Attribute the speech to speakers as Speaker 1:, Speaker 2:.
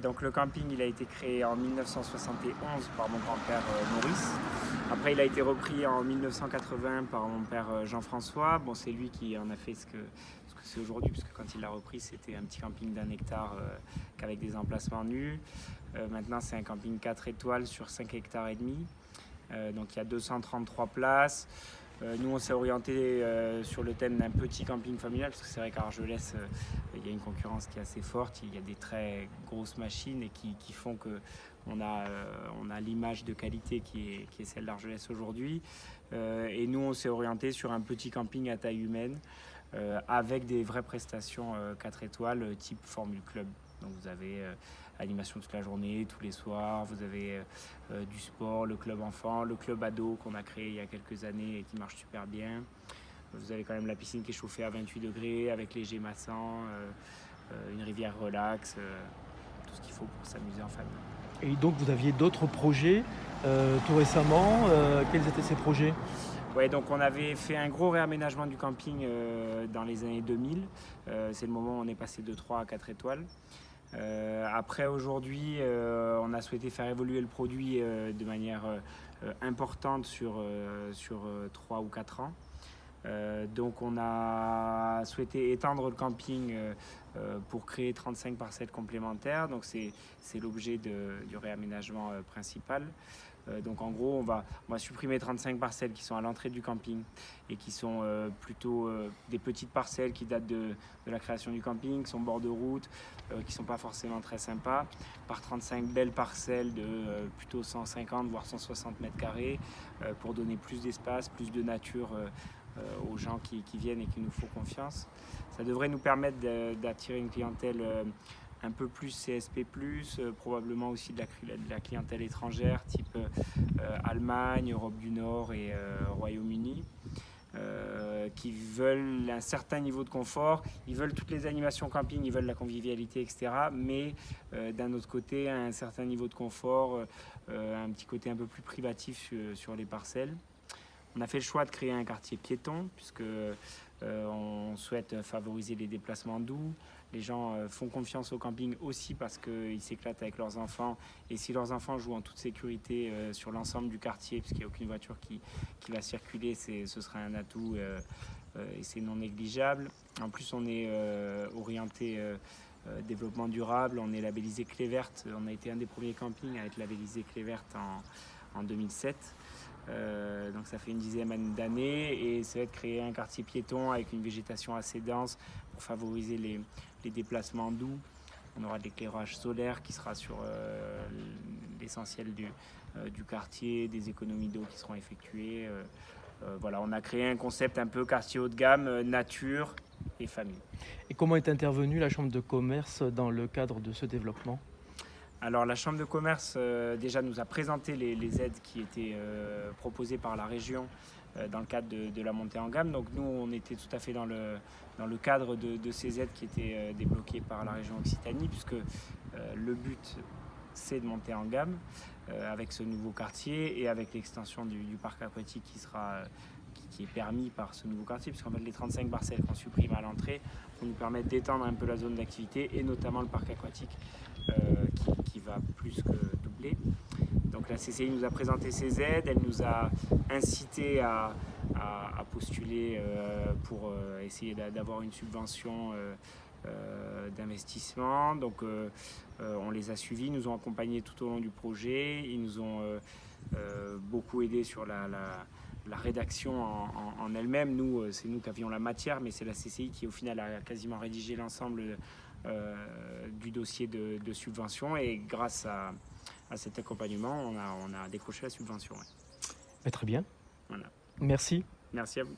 Speaker 1: Donc le camping il a été créé en 1971 par mon grand-père Maurice. Après il a été repris en 1980 par mon père Jean-François. Bon, c'est lui qui en a fait ce que c'est aujourd'hui, puisque quand il l'a repris c'était un petit camping d'1 hectare qu'avec des emplacements nus. Maintenant c'est un camping 4 étoiles sur 5 hectares et demi. Donc il y a 233 places. Nous on s'est orienté sur le thème d'un petit camping familial, parce que c'est vrai qu'à Argelès il y a une concurrence qui est assez forte, il y a des très grosses machines et qui font qu'on a l'image de qualité qui est celle d'Argelès aujourd'hui. Et nous on s'est orienté sur un petit camping à taille humaine avec des vraies prestations 4 étoiles type Formule Club. Donc vous avez animation toute la journée, tous les soirs, vous avez du sport, le club enfant, le club ado qu'on a créé il y a quelques années et qui marche super bien. Vous avez quand même la piscine qui est chauffée à 28 degrés avec léger massant, une rivière relax, tout ce qu'il faut pour s'amuser en famille.
Speaker 2: Et donc vous aviez d'autres projets tout récemment. Quels étaient ces projets ?
Speaker 1: Ouais, donc on avait fait un gros réaménagement du camping dans les années 2000. C'est le moment où on est passé de 3 à 4 étoiles. Après aujourd'hui, on a souhaité faire évoluer le produit de manière importante sur 3 ou 4 ans. Donc on a souhaité étendre le camping pour créer 35 parcelles complémentaires. Donc c'est l'objet du réaménagement principal. Donc en gros, on va supprimer 35 parcelles qui sont à l'entrée du camping et qui sont plutôt des petites parcelles qui datent de la création du camping, qui sont bord de route, qui ne sont pas forcément très sympas, par 35 belles parcelles de plutôt 150 voire 160 mètres carrés pour donner plus d'espace, plus de nature aux gens qui viennent et qui nous font confiance. Ça devrait nous permettre d'attirer une clientèle un peu plus CSP+, probablement aussi de la clientèle étrangère, type Allemagne, Europe du Nord et Royaume-Uni, qui veulent un certain niveau de confort, ils veulent toutes les animations camping, ils veulent la convivialité, etc. Mais d'un autre côté, un certain niveau de confort, un petit côté un peu plus privatif sur les parcelles. On a fait le choix de créer un quartier piéton, puisque on souhaite favoriser les déplacements doux. Les gens font confiance au camping aussi parce qu'ils s'éclatent avec leurs enfants. Et si leurs enfants jouent en toute sécurité sur l'ensemble du quartier, puisqu'il n'y a aucune voiture qui va circuler, ce sera un atout et c'est non négligeable. En plus, on est orienté développement durable. On est labellisé Clé Verte. On a été un des premiers campings à être labellisé Clé Verte en 2007. Donc ça fait une dizaine d'années et ça va être créer un quartier piéton avec une végétation assez dense pour favoriser les déplacements doux. On aura de l'éclairage solaire qui sera sur l'essentiel du quartier, des économies d'eau qui seront effectuées. Voilà, on a créé un concept un peu quartier haut de gamme, nature et famille.
Speaker 2: Et comment est intervenue la Chambre de commerce dans le cadre de ce développement ?
Speaker 1: Alors la Chambre de commerce déjà nous a présenté les aides qui étaient proposées par la région dans le cadre de la montée en gamme. Donc nous on était tout à fait dans le cadre de ces aides qui étaient débloquées par la région Occitanie, puisque le but c'est de monter en gamme avec ce nouveau quartier et avec l'extension du parc aquatique qui est permis par ce nouveau quartier, puisqu'en fait les 35 parcelles qu'on supprime à l'entrée vont nous permettre d'étendre un peu la zone d'activité et notamment le parc aquatique qui va plus que doubler. Donc la CCI nous a présenté ses aides, elle nous a incité à postuler pour essayer d'avoir une subvention d'investissement. Donc on les a suivis, ils nous ont accompagnés tout au long du projet, ils nous ont beaucoup aidés sur la rédaction en elle-même. Nous, c'est nous qui avions la matière, mais c'est la CCI qui au final a quasiment rédigé l'ensemble du dossier de subvention, et grâce à cet accompagnement, on a décroché la subvention. Ouais.
Speaker 2: Très bien.
Speaker 1: Voilà.
Speaker 2: Merci.
Speaker 1: Merci à vous.